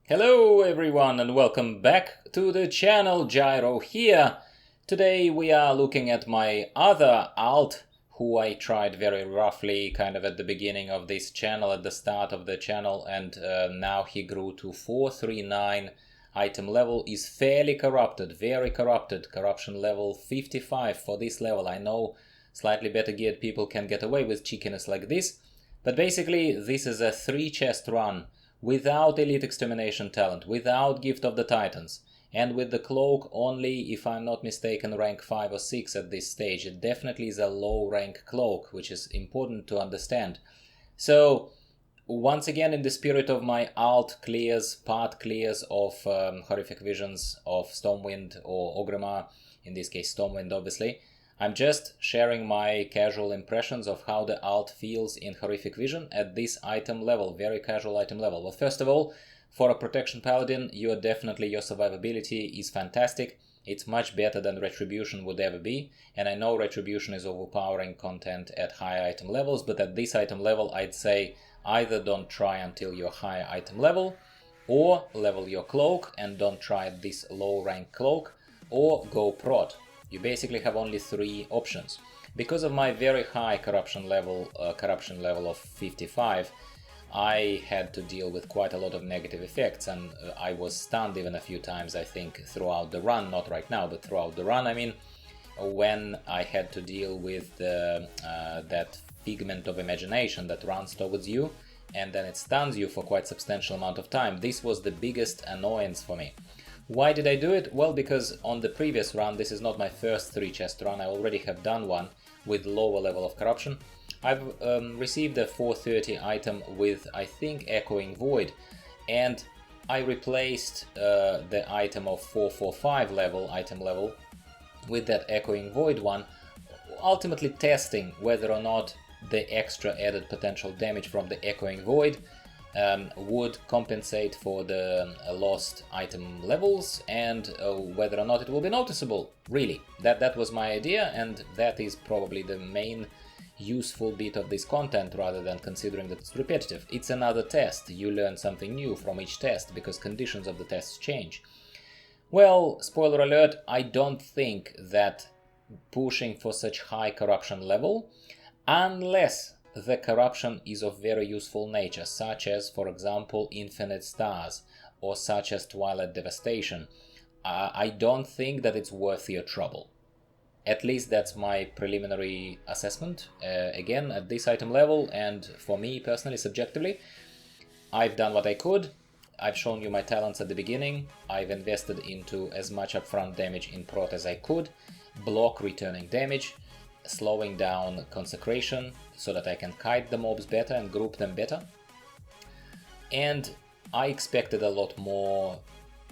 Hello everyone and welcome back to the channel. Gyro here. Today we are looking at my other alt, who I tried very roughly kind of at the beginning of this channel, at the start of the channel, and now he grew to 439 item level, is fairly corrupted, very corrupted, corruption level 55 for this level. I know slightly better geared people can get away with cheekiness like this, but basically this is a 3 chest run without Elite Extermination talent, without Gift of the Titans, and with the cloak only, if I'm not mistaken, rank 5 or 6 at this stage. It definitely is a low rank cloak, which is important to understand. So once again, in the spirit of my part clears of Horrific Visions of Stormwind or Ogrimmar, in this case Stormwind obviously, I'm just sharing my casual impressions of how the alt feels in Horrific Vision at this item level, very casual item level. Well, first of all, for a Protection Paladin, your survivability is fantastic. It's much better than Retribution would ever be, and I know Retribution is overpowering content at high item levels, but at this item level I'd say either don't try until you're higher item level, or level your cloak and don't try this low rank cloak, or go Prot. You basically have only 3 options. Because of my very high corruption level of 55, I had to deal with quite a lot of negative effects, and I was stunned even a few times, I think, throughout the run, not right now, but throughout the run, I mean, when I had to deal with that figment of imagination that runs towards you, and then it stuns you for quite a substantial amount of time. This was the biggest annoyance for me. Why did I do it? Well, because on the previous run, this is not my first 3 chest run, I already have done one with lower level of corruption. I've received a 430 item with, I think, Echoing Void, and I replaced the item of 445 item level with that Echoing Void one, ultimately testing whether or not the extra added potential damage from the Echoing Void would compensate for the lost item levels, and whether or not it will be noticeable, really. That was my idea, and that is probably the main useful bit of this content, rather than considering that it's repetitive. It's another test, you learn something new from each test, because conditions of the tests change. Well, spoiler alert, I don't think that pushing for such high corruption level, unless the corruption is of very useful nature, such as, for example, Infinite Stars, or such as Twilight Devastation, I don't think that it's worth your trouble. At least that's my preliminary assessment. Again, at this item level, and for me personally, subjectively, I've done what I could. I've shown you my talents at the beginning. I've invested into as much upfront damage in Prot as I could, block returning damage, slowing down Consecration so that I can kite the mobs better and group them better. And I expected a lot more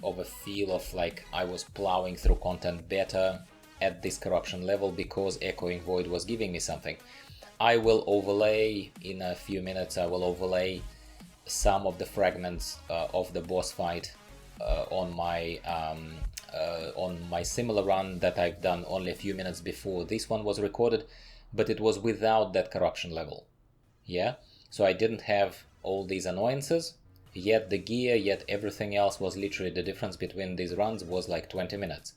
of a feel of like I was plowing through content better at this corruption level, because Echoing Void was giving me something. I will overlay, in a few minutes, I will overlay some of the fragments of the boss fight on my similar run that I've done only a few minutes before this one was recorded, but it was without that corruption level. Yeah, so I didn't have all these annoyances, yet the gear, yet everything else was literally, the difference between these runs was like 20 minutes.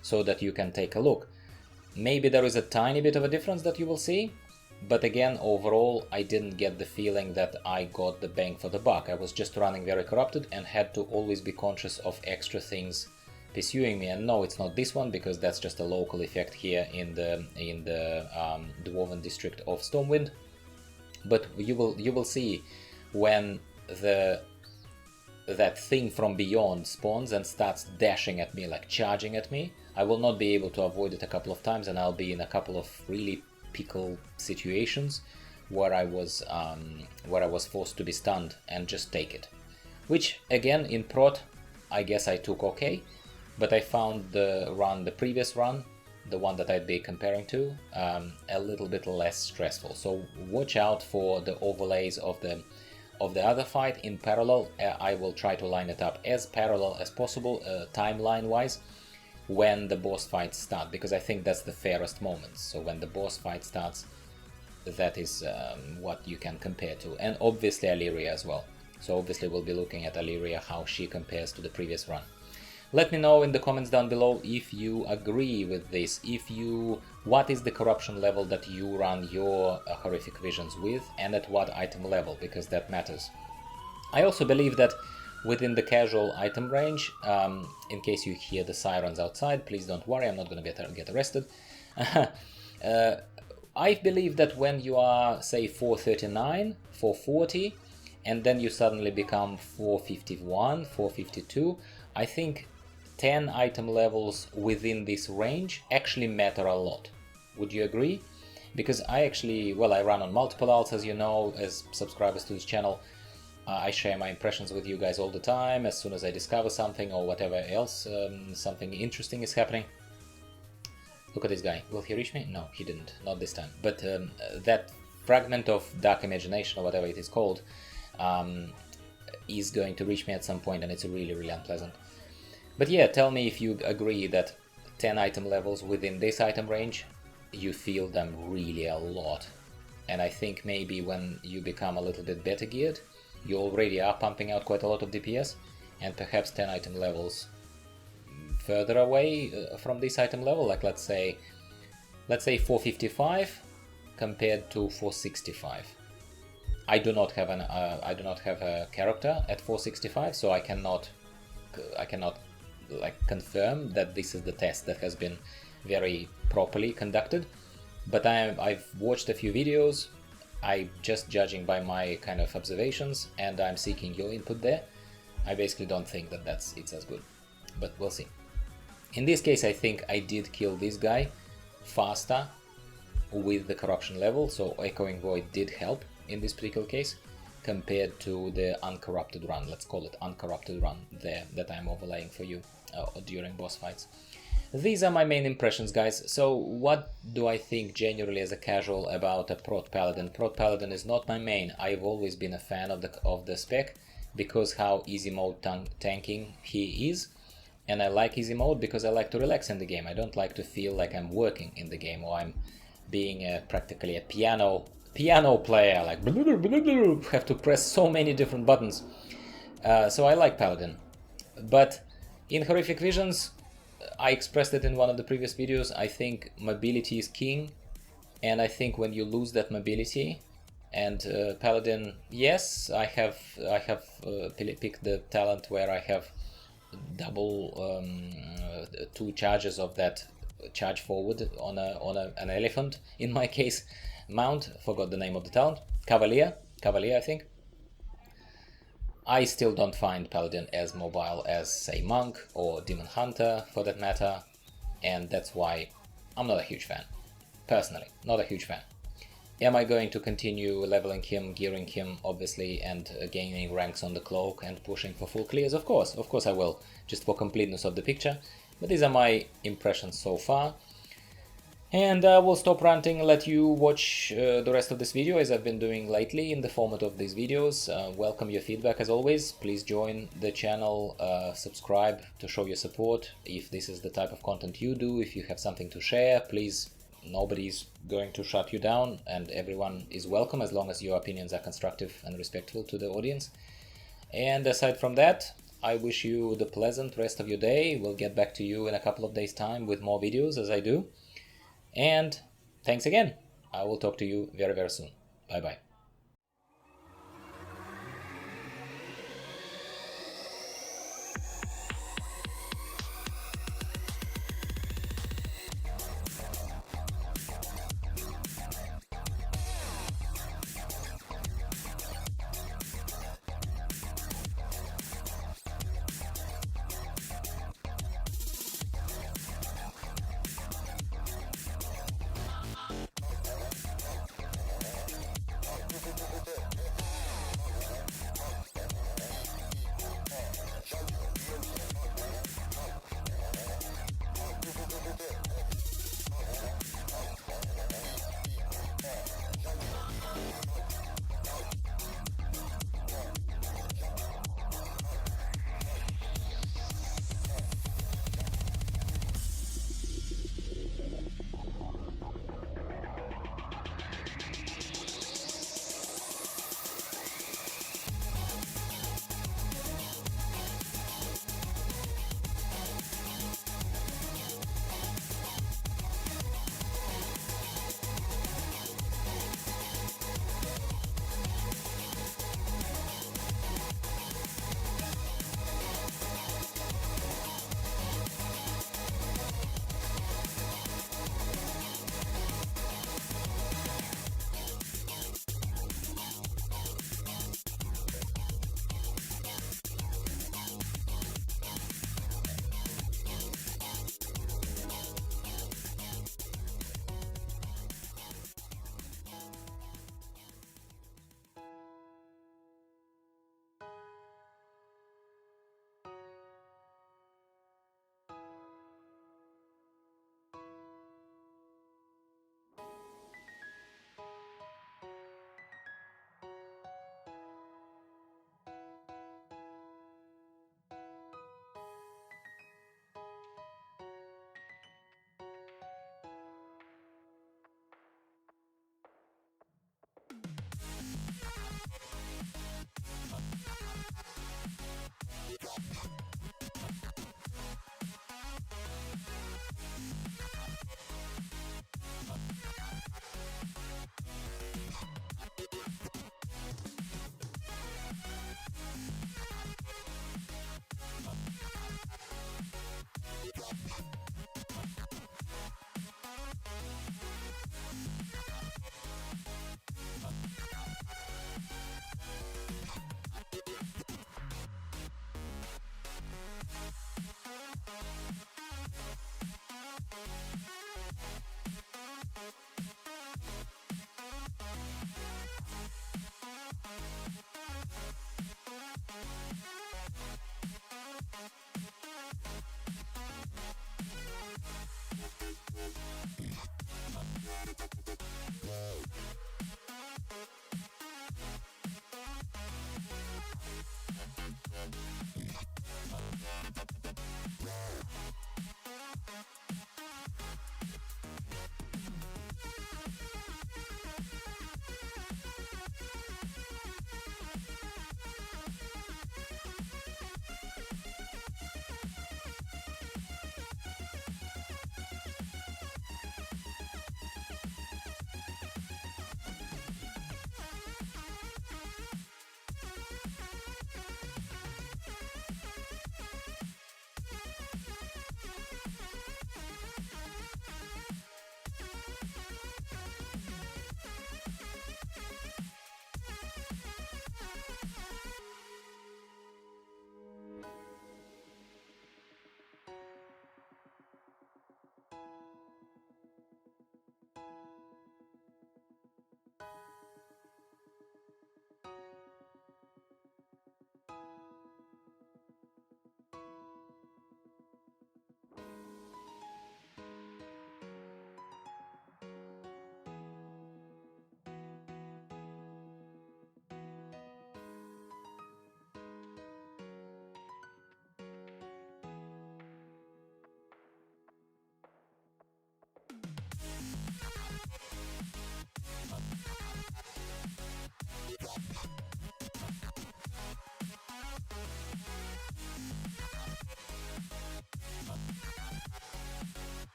So that you can take a look. Maybe there is a tiny bit of a difference that you will see, but again, overall, I didn't get the feeling that I got the bang for the buck. I was just running very corrupted and had to always be conscious of extra things pursuing me. And no, it's not this one, because that's just a local effect here in the Dwarven district of Stormwind. But you will see when that thing from beyond spawns and starts dashing at me, like charging at me, I will not be able to avoid it a couple of times, and I'll be in a couple of really pickle situations where I was forced to be stunned and just take it. Which again, in Prot, I guess I took okay, but I found the previous run, the one that I'd be comparing to, a little bit less stressful. So watch out for the overlays of the other fight in parallel. I will try to line it up as parallel as possible, timeline wise, when the boss fights start, because I think that's the fairest moment. So when the boss fight starts, that is what you can compare to. And obviously Illyria as well. So obviously we'll be looking at Illyria, how she compares to the previous run. Let me know in the comments down below if you agree with this, what is the corruption level that you run your horrific visions with, and at what item level, because that matters. I also believe that within the casual item range, in case you hear the sirens outside, please don't worry, I'm not going to get arrested. I believe that when you are, say, 439, 440, and then you suddenly become 451, 452, I think 10 item levels within this range actually matter a lot. Would you agree? Because I actually, well, I run on multiple alts, as you know, as subscribers to this channel. I share my impressions with you guys all the time, as soon as I discover something or whatever else, something interesting is happening. Look at this guy. Will he reach me? No, he didn't. Not this time. But that fragment of dark imagination, or whatever it is called, is going to reach me at some point, and it's really, really unpleasant. But yeah, tell me if you agree that 10 item levels within this item range, you feel them really a lot. And I think maybe when you become a little bit better geared, you already are pumping out quite a lot of DPS, and perhaps 10 item levels further away from this item level, like let's say 455 compared to 465. I do not have a character at 465, so I cannot like confirm that this is the test that has been very properly conducted. But I've watched a few videos. I'm just judging by my kind of observations, and I'm seeking your input there. I basically don't think that it's as good, but we'll see. In this case, I think I did kill this guy faster with the corruption level, so Echoing Void did help in this particular case, compared to the uncorrupted run, let's call it uncorrupted run there, that I'm overlaying for you during boss fights. These are my main impressions, guys. So what do I think generally as a casual about a Prot Paladin? Prot Paladin is not my main. I've always been a fan of the spec, because how easy mode tanking he is. And I like easy mode because I like to relax in the game. I don't like to feel like I'm working in the game, or I'm being practically a piano player, like have to press so many different buttons. So I like Paladin. But in Horrific Visions, I expressed it in one of the previous videos, I think mobility is king, and I think when you lose that mobility, and Paladin, yes, I have picked the talent where I have double 2 charges of that charge forward on an elephant, in my case, mount, forgot the name of the talent, Cavalier I think. I still don't find Paladin as mobile as, say, Monk or Demon Hunter, for that matter, and that's why I'm not a huge fan. Personally, not a huge fan. Am I going to continue leveling him, gearing him, obviously, and gaining ranks on the cloak and pushing for full clears? Of course I will, just for completeness of the picture. But these are my impressions so far. And we'll stop ranting, let you watch the rest of this video, as I've been doing lately in the format of these videos. Welcome your feedback as always. Please join the channel, subscribe to show your support. If this is the type of content you do, if you have something to share, please, nobody's going to shut you down, and everyone is welcome as long as your opinions are constructive and respectful to the audience. And aside from that, I wish you the pleasant rest of your day. We'll get back to you in a couple of days' time with more videos, as I do. And thanks again. I will talk to you very, very soon. Bye bye.